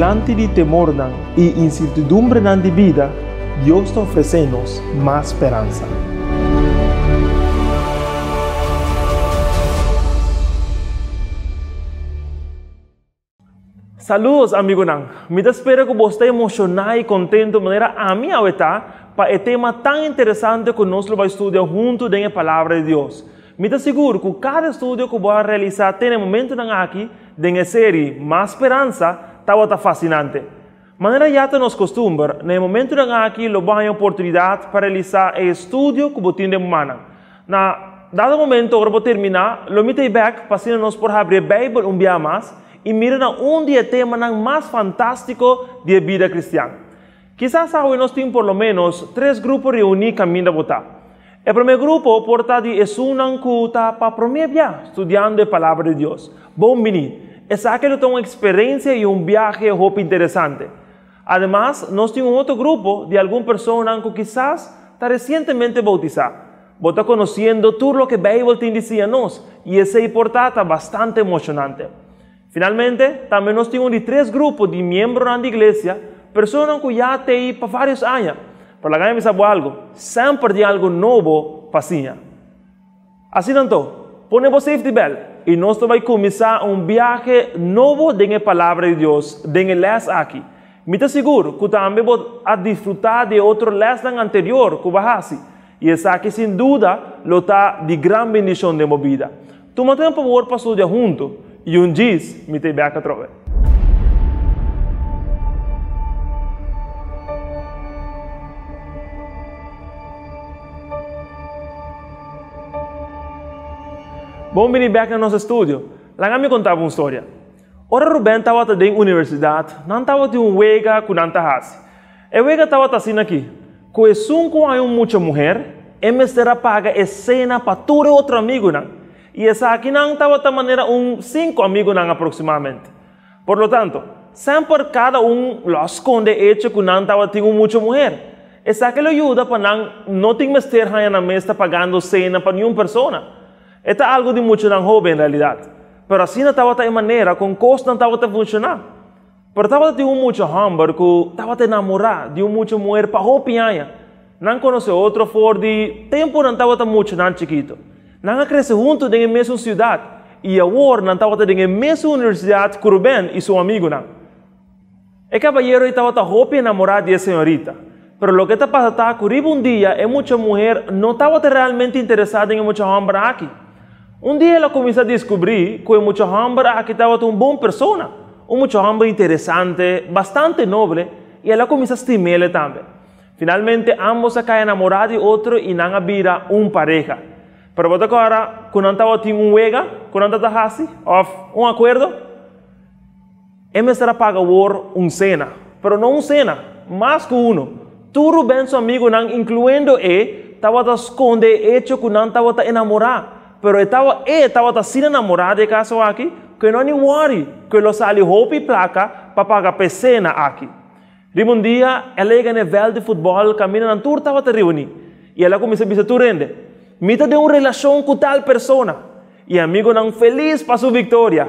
delante de temor y incertidumbre de vida, Dios te ofrece-nos más esperanza. Saludos, amigo Nan. Me espero que você emocionado e contento de maneira a mim para o tema tão interessante que nós vamos estudar junto com a palavra de Deus. Me seguro que cada estudo que vou realizar tem um momento aqui, na série Mais Esperança, está fascinante. Maneira já nos costumbre, no momento aqui, lo vamos a oportunidade para realizar o estudo que vou ter de semana. Na dado momento, agora vou terminar, lo meto back, para nós por abrir a Bíblia dia mais, e mira dia tema mais fantástico da vida cristã. Quizás hoje nós temos por lo menos 3 grupos reunidos caminho a votar. O primeiro grupo porta de esunan kuta para prometer estudando a palavra de Deus. Bom-vindo. Essa aqui é uma experiência e viaje interessante. Además, nós temos outro grupo de algumas pessoas que quizás está recentemente bautizada. Está conhecendo tudo o que a Bíblia tem dizer a nós e essa é bastante emocionante. Finalmente, também nós temos 3 grupos de membros da igreja, pessoas que já têm ido para vários anos. Para lá me sabe algo, sempre tem algo novo para si. Assim então, põe o safety belt e nós vamos começar viaje novo na palavra de Deus, na les aqui. Me seguro que também vou desfrutar de outro les anterior que vai e essa aqui, sem dúvida, está de grande bendição de minha vida. Tu mantém por favor para estudar junto. E dia, me te back a trover. Bom, vim back no nosso estúdio. Lá me contava uma história. Ora, Ruben estava na universidade, não estava de wega com nanta hasi. E wega estava assim aqui. Com isso, com muita mulher, emestera paga a cena para todo outro amigo, não? E essa aqui não estava de maneira 5 amigos aproximadamente. Por lo tanto, sempre cada lo esconde hecho que não estava tendo muita mulher. Essa aqui ajuda para não ter que estar na mesa pagando cena para nenhuma pessoa. É algo de muito jovem em realidade. Mas assim não estava de maneira, com costa não estava funcionando. Mas estava tendo muito homem que estava enamorado de muita mulher para roupianha. Não conhece outro for de tempo não estava muito chiquito. Não cresce junto na mesma cidade e agora não estava na mesma universidade que Ruben e seu amigo. O cavalheiro estava roupa enamorado de senhorita. Mas o que está passando que dia é muita mulher não estava realmente interessada em muita homem aqui. Dia ela começou a descobrir que muita homem aqui estava uma boa pessoa, muita homem interessante, bastante nobre, e ela começou a estimá-lo também. Finalmente, ambos se caem enamorados de outro e não vira pareja. Pero agora, quando estava tendo wega, quando estava assim, acordo, ele será paga cena, pero não cena, mais que Tudo bem, seu amigo, incluindo estava esconde hecho que não estava enamorado, pero estava assim enamorado de caso aqui, que não é worry, que ele sale roupa e placa para pagar a cena aqui. Dia, ela ia no vel de futebol, caminhando na tour, estava reunida, e ela começou a dizer, tu rende. Mita de uma relação com tal pessoa. E amigo não feliz para sua vitória.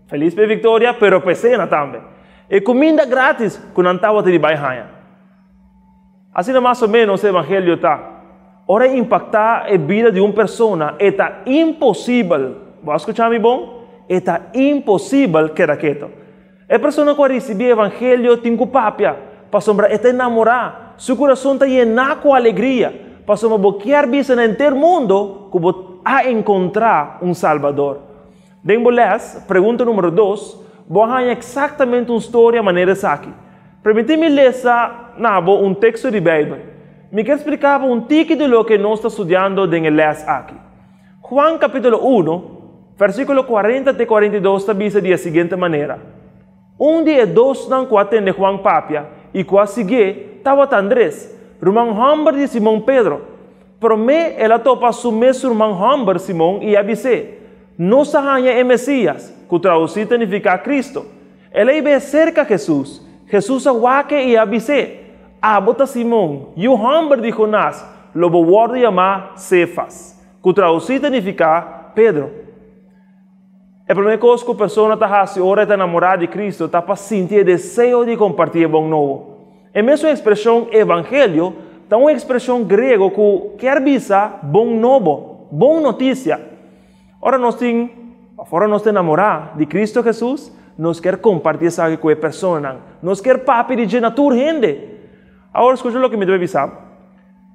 Feliz para a vitória, pero pesena também. E comida grátis, que não estava de baixo. Assim mais ou menos o evangelho está. Ora impactar a vida de uma pessoa é impossível. Vou escuchar-me bom? É impossível que era quieto. A pessoa que recebe o evangelho tem que papia. Para sombra, está enamorada. Seu coração está lleno com alegria. Para boquear visa no inteiro mundo que a encontrar Salvador. Dembolés, pergunta número 2, vou exatamente uma história maneira aqui. Permite-me ler texto de Bíblia. Me quer explicar tique de lo que nós estamos estudando em les aqui. Juan capítulo 1, versículo 40 e 42 está diz da seguinte maneira. Dia 2 não quatro de Juan Papia e quase seguir estava Andrés. Irmão Humber de Simão Pedro. Pero ela topa su mesmo irmão Humber Simão e avise. Não sahanha é Messias, que traduzido significa Cristo. Ela ibe cerca Jesus. Jesus aguaque e avise. Abota Simão. E o Humber de Jonás, lo vou chamar Cefas, que traduzido significa Pedro. A primeira coisa que a pessoa está fazendo, ora está enamorada de Cristo, está para sentir desejo de compartilhar bom novo. A mesma expressão evangelho, é uma expressão grega que quer dizer bom novo, boa notícia. Ora nós temos, fora nós enamorar de Cristo Jesus, nós quer compartilhar isso com a pessoa, nós quer papi de natura gente. Agora escuta o que me deve avisar.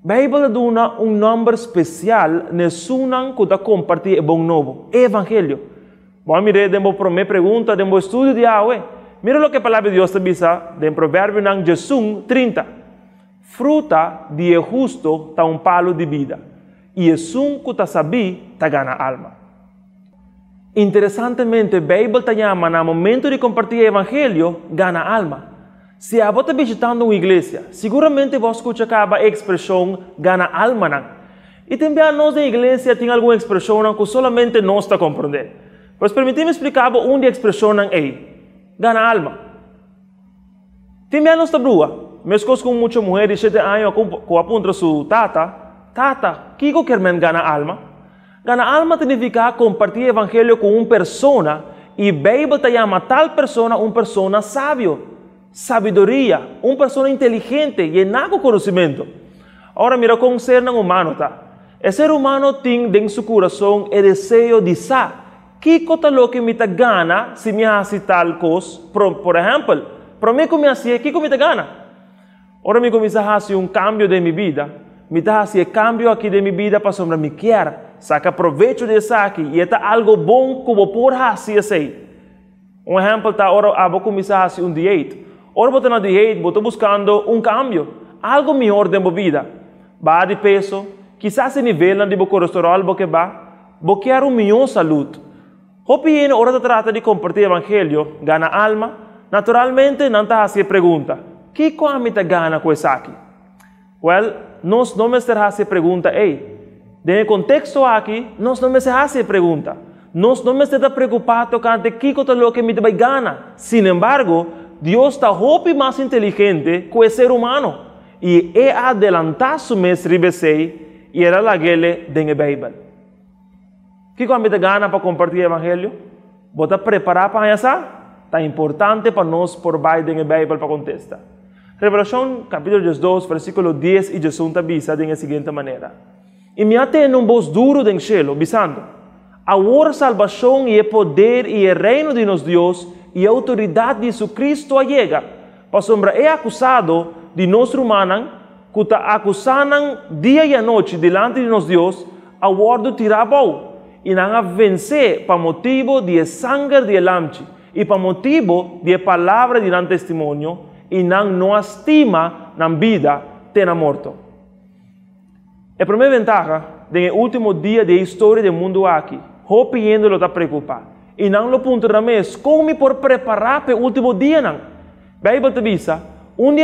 A Bíblia dá número especial nesse que está compartilhando bom novo, evangelho. Vamos mirar de uma primeira pergunta, de um estudo de Yahweh. Mira o que a palavra de Deus está dizendo em Provérbio 30. Fruta de justo está palo de vida, e o que está sabido está gana alma. Interessantemente, a Bíblia está chama no momento de compartilhar o evangelho, gana alma. Se você está visitando uma igreja, seguramente você escuta a expressão gana alma. E também nós na igreja tem alguma expressão que solamente nós está compreendendo. Mas permitimos explicar onde a expressão é. Gana alma. Também nós está brua. Mesmo com muitas mulheres de 7 anos que apontam sua tata, que quer gana alma? Gana alma significa compartilhar o evangelho com uma pessoa e a Bíblia te chama tal pessoa uma pessoa sábio, sabedoria, uma pessoa inteligente e llena de conhecimento. Agora mira como ser humano tá. O ser humano tem em seu coração o desejo de saber que coisa lo que me te gana se me hace tal coisa. Por exemplo, para mim que me hace, que me te gana? Ora me começa a fazer cambio de minha vida. Me está fazendo cambio aqui de minha vida para sombra me quer. Saca proveito disso aqui. E é algo bom que eu posso fazer assim. Exemplo está, ora vou começar a fazer dieta. Ora vou estar na dieta, vou estar buscando cambio. Algo melhor de minha vida. Baixar de peso. Quizás se nivela de colesterol, vou quero melhor saúde. Hopi ora se trata de compartilhar o evangelho, gana alma. Naturalmente, não está fazendo pergunta. Que coisa me gana com isso aqui? Well, nós não me estamos fazendo pergunta, no contexto aqui, nós não me estamos fazendo pergunta. Nós não me estamos preocupados com que coisa que me vai ganhar. Sin embargo, Deus está muito mais inteligente que o ser humano. E é adelantar su mestre BC e era a guele da Bíblia. Que coisa me gana para compartilhar o evangelho? Vou estar preparado para isso? Está importante para nós por baixo da Bíblia para contestar. Revelação, capítulo 2, versículo 10 e 11, avisa da seguinte maneira. E me tem voz duro do céu, avisando, agora salvação e poder e reino de nosso Deus e autoridade de Jesus Cristo chega. Para sombra é acusado de nosso humano, que está acusando dia e noite delante de nosso Deus, a guardo tirabou, e não a vencer para motivo de sangue de lamche, e para motivo de palavra de não testemunho, e não estima na vida, tenha morto. A primeira ventaja do último dia da história do mundo aqui, o piendo lo está preocupado. E não lo ponto na mesa, como me por preparar para o último dia não? A Bíblia te diz, a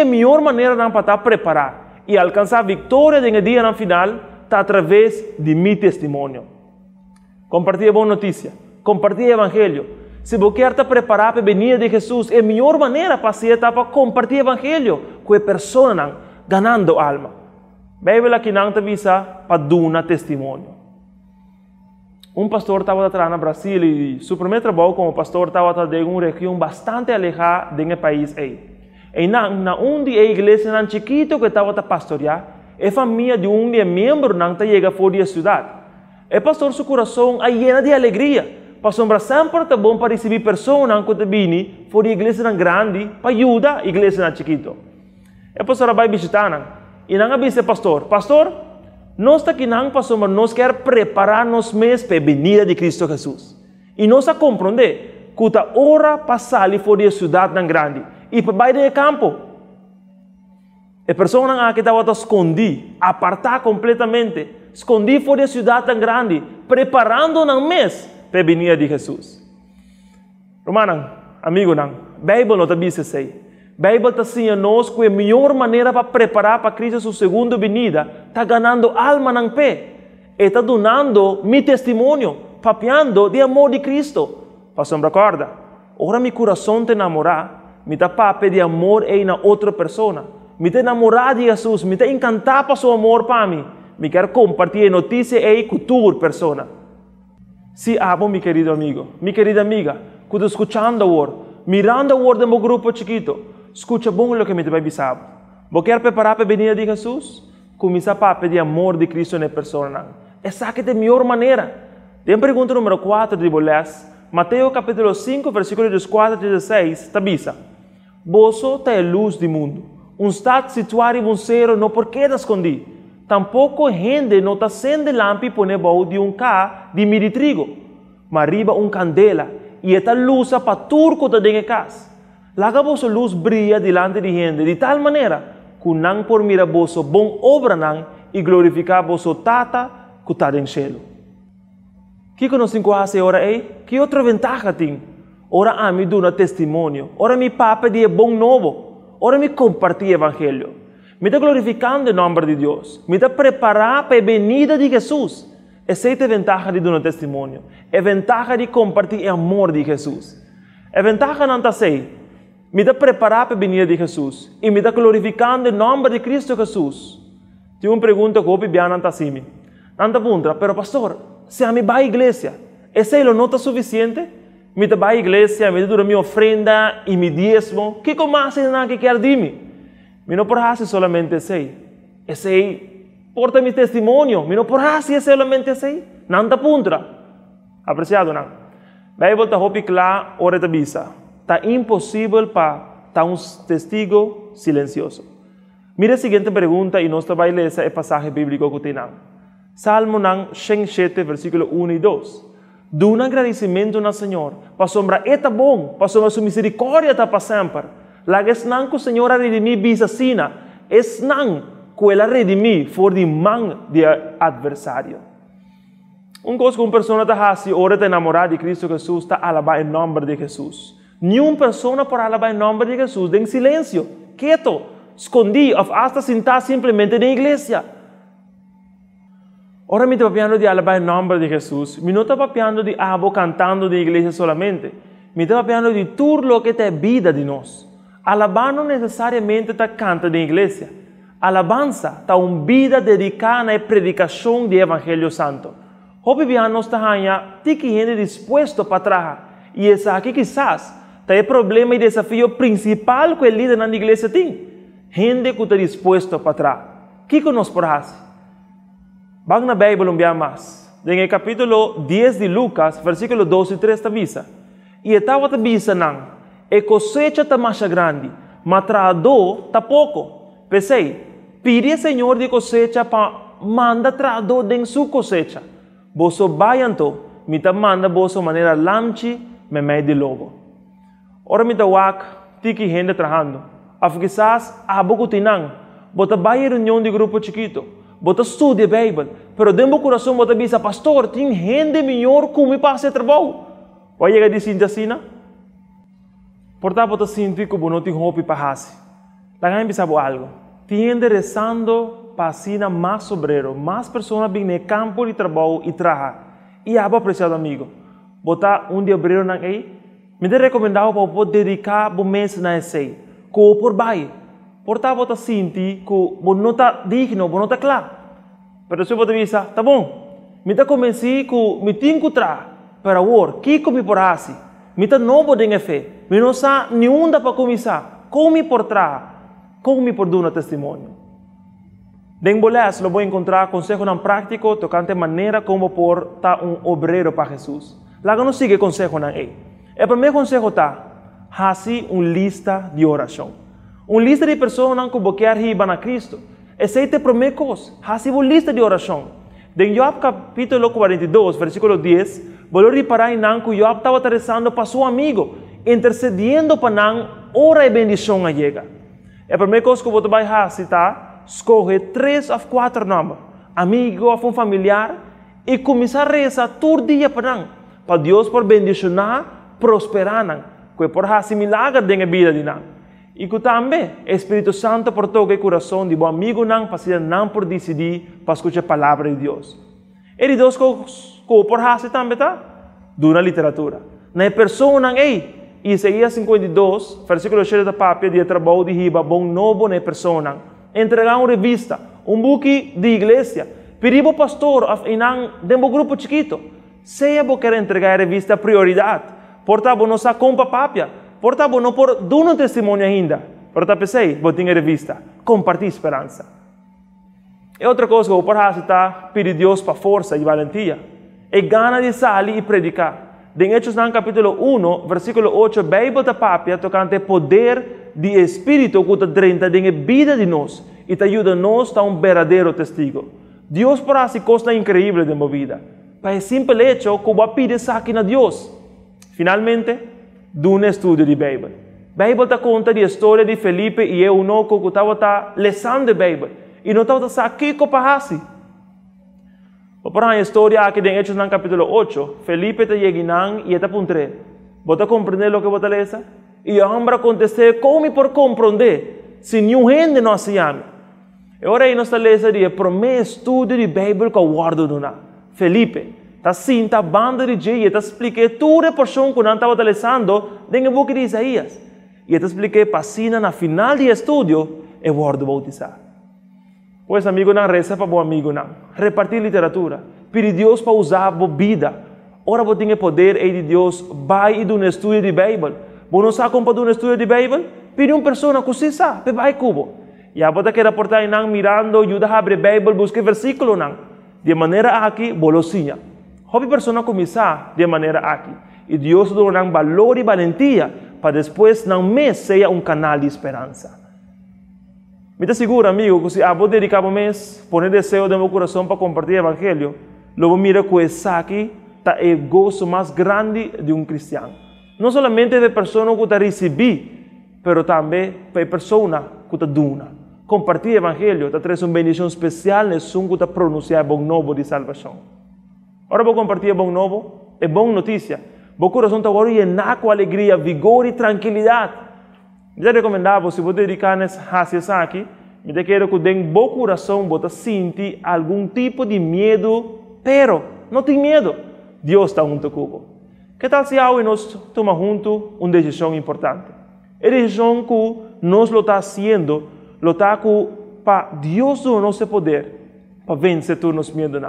melhor maneira para estar preparado e alcançar a vitória no dia no final, está através de meu testemunho. Compartilha boa notícia, compartilha o evangelho. Se você quer estar preparado para a venida de Jesus, a melhor maneira para ser para compartilhar o evangelho com a pessoa ganhando alma. A Bíblia aqui não te avisa para dar testemunho. Pastor estava atrás no Brasil e seu primeiro trabalho como pastor estava de uma região bastante alejada do país. E na onde a igreja não chiquito que estava a pastorear, a família de membro não chega fora da cidade. O pastor, seu coração é lleno de alegria. Pastor, sempre é bom para receber pessoas que vêm fora da igreja grande para ajudar a igreja chiquito. O pastor vai visitar e não avisa pastor, nós aqui não, pastor, mas nós queremos preparar-nos mesmo para a venida de Cristo Jesus. E nós a compreender que a hora para sair fora da cidade grande e para baixo do campo. A pessoa que estava escondida, apartada completamente, escondida fora da cidade grande, preparando-nos mesmo para a venida de Jesus. Romano, amigo, a Bíblia não está dizendo assim. A Bíblia está dizendo a nós que a melhor maneira para preparar para Cristo sua segunda venida está ganhando alma na pé. E está donando meu testemunho, papiando de amor de Cristo. Pastor, recorda, ora meu coração te enamorar, me está pape de amor em outra pessoa. Me está enamorar de Jesus, me está encantado para seu amor para mim. Me quero compartilhar notícia com outra pessoa. Si amo mi querido amigo, mi querida amiga, que está escuchando ahora, mirando ahora en un grupo chiquito, escucha bien lo que me te va a avisar. ¿Vos quieres preparar para venir de Jesús? Comienza a pedir amor de Cristo en la persona. Esa que es la mejor manera. De pregunta número 4 de Bolés, Mateo capítulo 5, versículos 4 a 16, te avisa. Vos te é luz do mundo. Estado situado em cero não porque escondi. Tampouco gente não está sendo lampi pone bau de cá de milho de trigo. Mas arriba candela e esta luz para turco da dentro casa. Laga vossa luz brilha delante de gente de tal maneira que não por mira vosso bom obra não e glorificar vosso tata que está em cielo. Que nós temos ora aí? Que outra ventaja tem? Ora a mim dá testemunho. Ora mi papa de bom novo. Ora me compartir o evangelho. Me está glorificando o nome de Deus. Me está preparando para a venida de Jesus. Essa é a ventaja de dar testemunho. É a ventaja de compartilhar o amor de Jesus. A ventaja não está assim. Me está preparando para a venida de Jesus. E me está glorificando o nome de Cristo Jesus. Tenho uma pergunta que eu ouvi não está assim. Não está pergunta, pero pastor, se a mim vai à igreja, esse não está suficiente? Me está à igreja, me dá minha ofrenda e meu diezmo. Que mais é que quer de mim? Me não por fazer solamente esse. Esse porta meu testemunho. Me não por fazer solamente esse. Não está puntra. Apreciado não? Vai voltar a hopi claro, hora de visa. Está impossível para estar testigo silencioso. Mira a seguinte pergunta e nós vamos ler esse passagem bíblico que tem. Salmo 107, versículo 1 e 2. Dá um agradecimento ao Senhor. Para sombra é bom, para sombra sua misericórdia está para sempre. Lagas não que o Senhor a redimir bisa sina. Es não que ele a redimir for de mão de adversário. Coisa que uma pessoa está fazendo, hora de enamorar de Cristo Jesus, está alabar em nome de Jesus. Nenhuma pessoa pode alabar em nome de Jesus em silêncio, quieto, escondido, ou hasta sentar simplesmente na igreja. Ora me está papiando de alabar em nome de Jesus. Me não está papiando de cantando de igreja solamente. Me está papiando de tudo o que é vida de nós. Alabar não necessariamente está canta de igreja. Alabança está uma vida dedicada à predicação do Evangelho Santo. Hoje nós estamos gente disposto para trabalhar. E esse aqui quizás está o problema e desafio principal que o líder na igreja tem. Gente que está disposto para trabalhar. O que nós podemos fazer? Vamos na Bíblia um dia mais. No capítulo 10 de Lucas, versículo 12 e 3 está avisa. E estava a avisa não. A cosecha está mais grande, mas trabalhador está pouco. Pensei, pide ao Senhor de cosecha para mandar trabalhador dentro sua cosecha. Você vai então, me está mandando você de maneira lamchi, me meio de lobo. Ora me está wak, tiki gente trabalhando. Quizás, pouco tinang, você vai a reunião de grupo chiquito. Você estuda a Bíblia, pero dentro do coração você diz, pastor, tem gente melhor que me passa trabalho. Vai chegar de cinta assim, não? Portanto, você sente que você não tem roupa para fazer. Lá em sabe algo. Tem gente rezando para assim mais obreiro, mais pessoas vêm no campo de trabalho e trabalhar. E apreciado amigo, botar de obreiro aí, me recomendado para você dedicar um mês na esse, que por baixo. Portanto, você sente que você não está digno, você não está claro. Mas se você diz, tá bom, me está convencido que me tenho que trabalhar para agora, o que me por fazer? Me está novo de fé, me não sabe nenhum para começar, como me por trabalhar, como me por dar um testemunho. Em Bolés, eu vou encontrar conselho não prático, tocante maneira como por estar obreiro para Jesus. Lá não sigue conselho não é. O primeiro conselho está, faça uma lista de oração. Uma lista de pessoas que você quer ir a Cristo. Essa é a primeira coisa. Faça uma lista de oração. Em Job capítulo 42, versículo 10, vou reparar que Job estava rezando para seu amigo, intercedendo para não ora e bendição a chega. A primeira coisa que você vai fazer está, escolhe 3 ou 4 nomes, amigo ou um familiar, e começar a rezar todo dia para Deus por bendicionar, prosperar, que por fazer milagre na vida de nós. E que também o Espírito Santo por tocar o coração de bom amigo não para não por decidir para escutar a palavra de Deus. E Deus que por fazer também tá dura literatura. Na pessoa não é. Isaías 52, versículo 7 da papel de trabalho de riba bom novo na pessoa. Entregar uma revista, book de igreja. Pedir ao pastor em um grupo chiquito. Sea vos quer entregar a revista prioridade. Porta vos não sa compa papia. Porta vos não por dono testemunho ainda. Porta pensei, vos tem a revista. Compartir esperança. E outra coisa que eu posso fazer pedir Deus para força e valentia. É gana de sair e predicar. En Hechos capítulo 1, versículo 8, Bíblia da papia tocante poder de Espírito que te drenta en vida de nós e te ajuda a nós a um verdadeiro testigo. Deus para si coisa incrível de minha vida. Para o simples hecho que eu pide saque a Deus. Finalmente, de um estudo de Bíblia. Bíblia te conta a história de Felipe e Eunuco que estava lendo a Bíblia. E não estava saque que para assim. Por a história aqui em Hechos capítulo 8, Felipe te llega e te apuntre. Você compreende o que você lê? E o homem contestou como por compreender, se nenhum gente não se ama. E agora aí nós está lendo o primeiro estudo de Bíblia que eu guardo na. Felipe, está cinta banda de dia e te expliquei toda a porção que não estava lendo em o book de Isaías. E te expliquei para cima na final do estudo e guardo bautizar. Pois amigo não reza para bom amigo não. Repartir literatura. Pedir Deus para usar a vida. Ora você tem poder de Deus. Vai de um estudo de Bíblia. Você não sabe como de um estudo de Bíblia? Pede uma pessoa que você sabe. Vai cubo. E a você quer reportar não mirando, ajuda a abrir a Bíblia, busque versículo não. De maneira aqui, bolosinha. Hobby pessoa começar de maneira aqui. E Deus dá valor e valentia para depois não me seja um canal de esperança. Me te seguro, amigo, que se vos dedicar un mes, poner deseo de mi corazón para compartir el evangelio, luego mira que esa aquí está el gozo más grande de un cristiano. No solamente de personas que te recibí, pero también de personas que te dona. Compartir el evangelio te trae una bendición especial en son que te pronunciar el buen nuevo de salvación. Ahora voy a compartir el buen nuevo, es buena noticia. Vos corazón te va a llenar con alegría, vigor y tranquilidad. Eu recomendava, se você dedicar a isso aqui, eu quero que dentro do coração você sinta algum tipo de medo, pero não tem medo. Deus está junto comigo. Que tal se hoje nós tomamos juntos uma decisão importante? A decisão que nós lo está fazendo, lo está para Deus do nosso poder, para vencer todos os medos.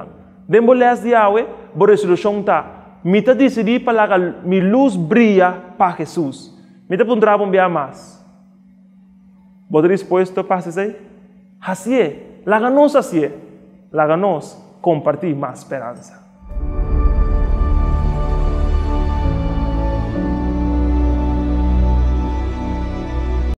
Dentro de hoje, a resolução está, me está decidindo para que minha luz brilha para Jesus. Me está apontando para mais. ¿Vos dispuesto para hacer? Así es. La ganos así es. La ganos compartir más esperanza.